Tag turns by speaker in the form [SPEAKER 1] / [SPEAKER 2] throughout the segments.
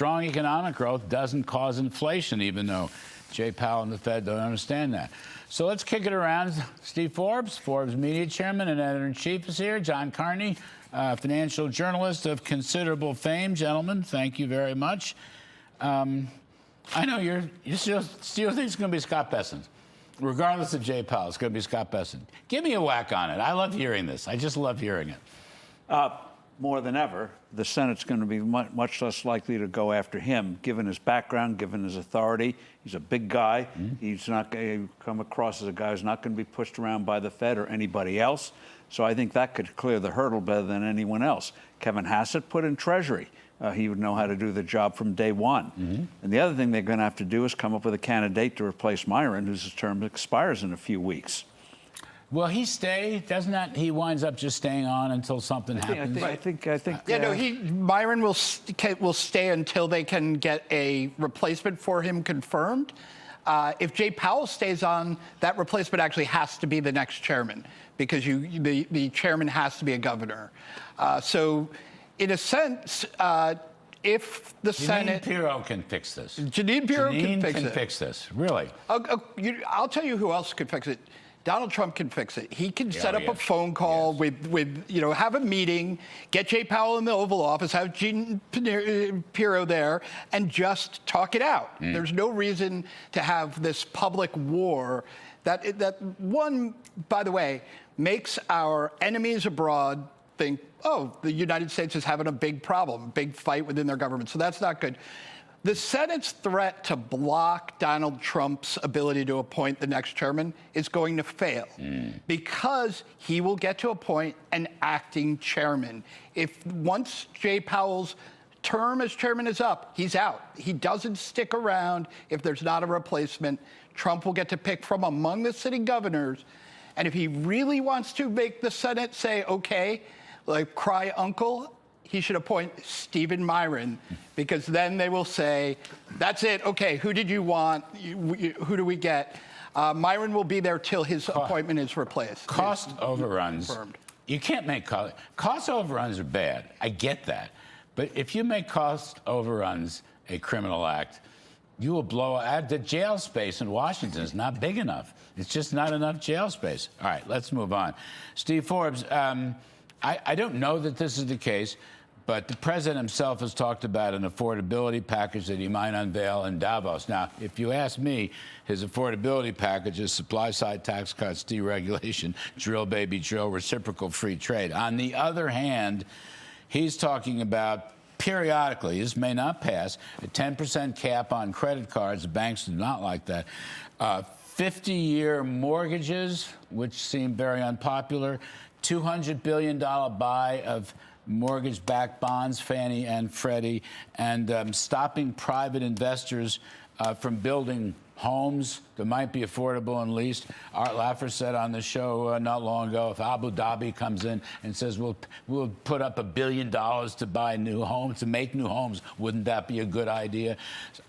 [SPEAKER 1] strong economic growth doesn't cause inflation, even though Jay Powell and the Fed don't understand that. So let's kick it around. Steve Forbes, Forbes Media Chairman and Editor-in-Chief is here. John Carney, financial journalist of considerable fame. Gentlemen, thank you very much. I know you still think it's going to be Scott Bessent. Regardless of Jay Powell, it's going to be Scott Bessent. Give me a whack on it. I love hearing this. I just love hearing it.
[SPEAKER 2] More than ever, the Senate's going to be much less likely to go after him, given his background, given his authority. He's a big guy. He's not going to come across as a guy who's not going to be pushed around by the Fed or anybody else. So I think that could clear the hurdle better than anyone else. Kevin Hassett put in Treasury. He would know how to do the job from day one. And the other thing they're going to have to do is come up with a candidate to replace Myron, whose term expires in a few weeks.
[SPEAKER 1] Will he stay? Doesn't that he winds up just staying on until something happens?
[SPEAKER 3] I think. Yeah, no. Myron will stay until they can get a replacement for him confirmed. If Jay Powell stays on, that replacement actually has to be the next chairman, because the chairman has to be a governor. So, in a sense, if the Senate...
[SPEAKER 1] Jeanine Pirro can fix this.
[SPEAKER 3] Jeanine Pirro can
[SPEAKER 1] fix this. Really?
[SPEAKER 3] I'll tell you who else could fix it. Donald Trump can fix it. He can set up a phone call with have a meeting, get Jay Powell in the Oval Office, have Jeanine Pirro there, and just talk it out. There's no reason to have this public war that one, by the way, makes our enemies abroad think, oh, the United States is having a big problem, big fight within their government. So that's not good. The Senate's threat to block Donald Trump's ability to appoint the next chairman is going to fail, because he will get to appoint an acting chairman. If once Jay Powell's term as chairman is up, he's out. He doesn't stick around if there's not a replacement. Trump will get to pick from among the sitting governors. And if he really wants to make the Senate say, okay, like cry uncle, he should appoint Stephen Myron, because then they will say, that's it. Okay, who did you want? Who do we get? Myron will be there till his appointment is replaced.
[SPEAKER 1] Cost overruns. You can't make cost overruns are bad. I get that. But if you make cost overruns a criminal act, you will blow out the jail space in Washington is not big enough. It's just not enough jail space. All right, let's move on. Steve Forbes, I don't know that this is the case, but the president himself has talked about an affordability package that he might unveil in Davos. Now, if you ask me, his affordability package is supply-side tax cuts, deregulation, drill, baby, drill, reciprocal free trade. On the other hand, he's talking about periodically, this may not pass, a 10% cap on credit cards. The banks do not like that. 50-year mortgages, which seem very unpopular. $200 billion buy of mortgage-backed bonds, Fannie and Freddie, and stopping private investors from building homes that might be affordable and leased. Art Laffer said on the show not long ago, if Abu Dhabi comes in and says we'll put up $1 billion to buy new homes, to make new homes, wouldn't that be a good idea?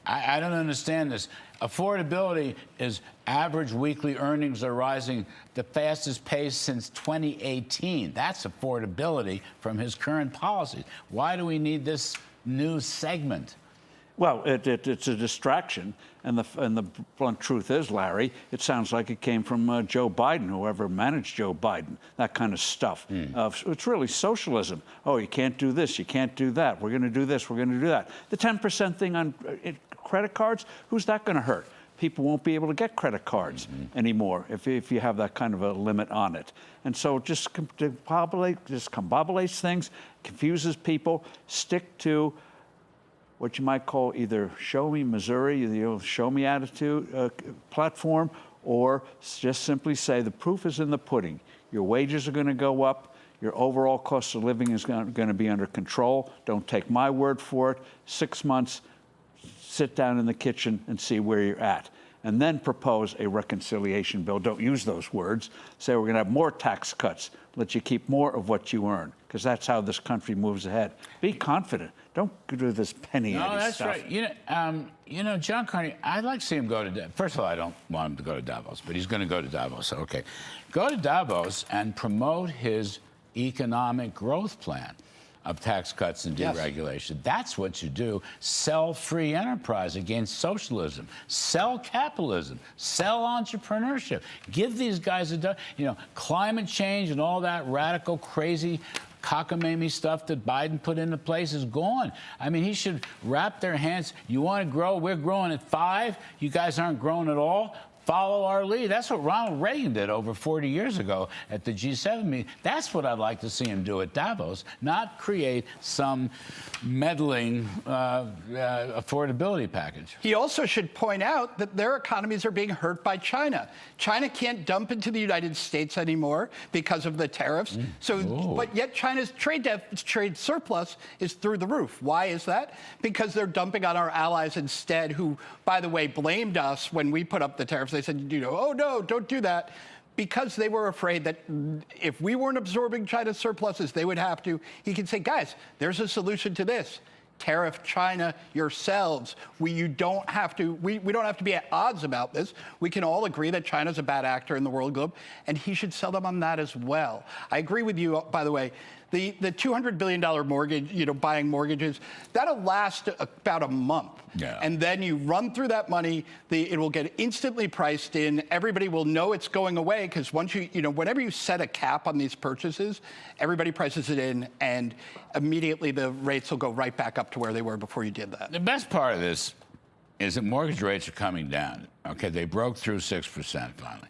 [SPEAKER 1] I don't understand this. Affordability is average weekly earnings are rising the fastest pace since 2018. That's affordability from his current policies. Why do we need this new segment?
[SPEAKER 2] Well, it's a distraction, and the blunt truth is, Larry, it sounds like it came from Joe Biden, whoever managed Joe Biden, that kind of stuff. It's really socialism. Oh, you can't do this, you can't do that. We're going to do this, we're going to do that. The 10% thing on credit cards, who's that going to hurt? People won't be able to get credit cards anymore if you have that kind of a limit on it. And so just combobulates things, confuses people. Stick to what you might call either show me Missouri, the show me attitude platform, or just simply say the proof is in the pudding. Your wages are going to go up. Your overall cost of living is going to be under control. Don't take my word for it. 6 months, sit down in the kitchen and see where you're at. And then propose a reconciliation bill. Don't use those words. Say we're going to have more tax cuts. Let you keep more of what you earn, because that's how this country moves ahead. Be confident. Don't do this penny stuff.
[SPEAKER 1] No, that's right. You know, John Carney, I'd like to see him go to Davos. First of all, I don't want him to go to Davos, but he's going to go to Davos. Okay. Go to Davos and promote his economic growth plan. of tax cuts and
[SPEAKER 3] Yes.
[SPEAKER 1] deregulation. That's what you do. Sell free enterprise against socialism. Sell capitalism. Sell entrepreneurship. Give these guys climate change and all that radical, crazy, cockamamie stuff that Biden put into place is gone. I mean, he should wrap their hands. You want to grow? We're growing at 5. You guys aren't growing at all. Follow our lead. That's what Ronald Reagan did over 40 years ago at the G7 meeting. That's what I'd like to see him do at Davos, not create some meddling affordability package.
[SPEAKER 3] He also should point out that their economies are being hurt by China. China can't dump into the United States anymore because of the tariffs. But yet China's trade surplus is through the roof. Why is that? Because they're dumping on our allies instead, who, by the way, blamed us when we put up the tariffs. They said, oh, no, don't do that. Because they were afraid that if we weren't absorbing China's surpluses, they would have to. He can say, guys, there's a solution to this. Tariff China yourselves. We don't have to be at odds about this. We can all agree that China's a bad actor in the world globe, and he should sell them on that as well. I agree with you, by the way. The $200 billion mortgage, buying mortgages, that'll last about a month.
[SPEAKER 1] Yeah.
[SPEAKER 3] And then you run through that money, it will get instantly priced in. Everybody will know it's going away because once whenever you set a cap on these purchases, everybody prices it in and immediately the rates will go right back up to where they were before you did that.
[SPEAKER 1] The best part of this is that mortgage rates are coming down. Okay, they broke through 6% finally.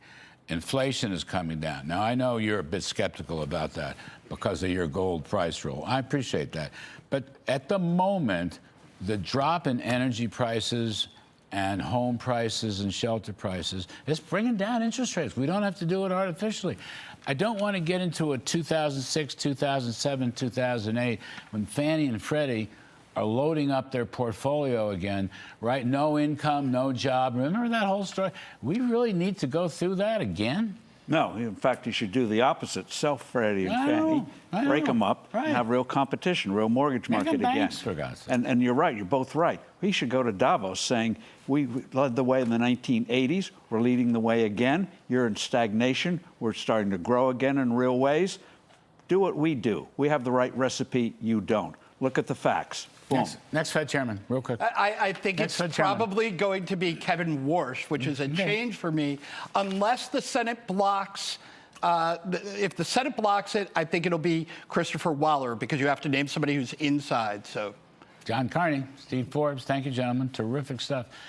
[SPEAKER 1] Inflation is coming down. Now, I know you're a bit skeptical about that because of your gold price rule. I appreciate that. But at the moment, the drop in energy prices and home prices and shelter prices is bringing down interest rates. We don't have to do it artificially. I don't want to get into a 2006, 2007, 2008 when Fannie and Freddie are loading up their portfolio again, right? No income, no job. Remember that whole story? We really need to go through that again?
[SPEAKER 2] No, in fact, you should do the opposite. Sell Freddie and Fannie, break them up, and have real competition, real mortgage market again.
[SPEAKER 1] Banks, for God's sake.
[SPEAKER 2] And you're right, you're both right. We should go to Davos saying, we led the way in the 1980s, we're leading the way again. You're in stagnation, we're starting to grow again in real ways. Do what we do. We have the right recipe, you don't. Look at the facts. Boom.
[SPEAKER 1] Next Fed chairman, real quick.
[SPEAKER 3] I think it's probably going to be Kevin Warsh, which is a change for me, unless the Senate blocks. If the Senate blocks it, I think it'll be Christopher Waller because you have to name somebody who's inside. So,
[SPEAKER 1] John Carney, Steve Forbes, thank you, gentlemen. Terrific stuff.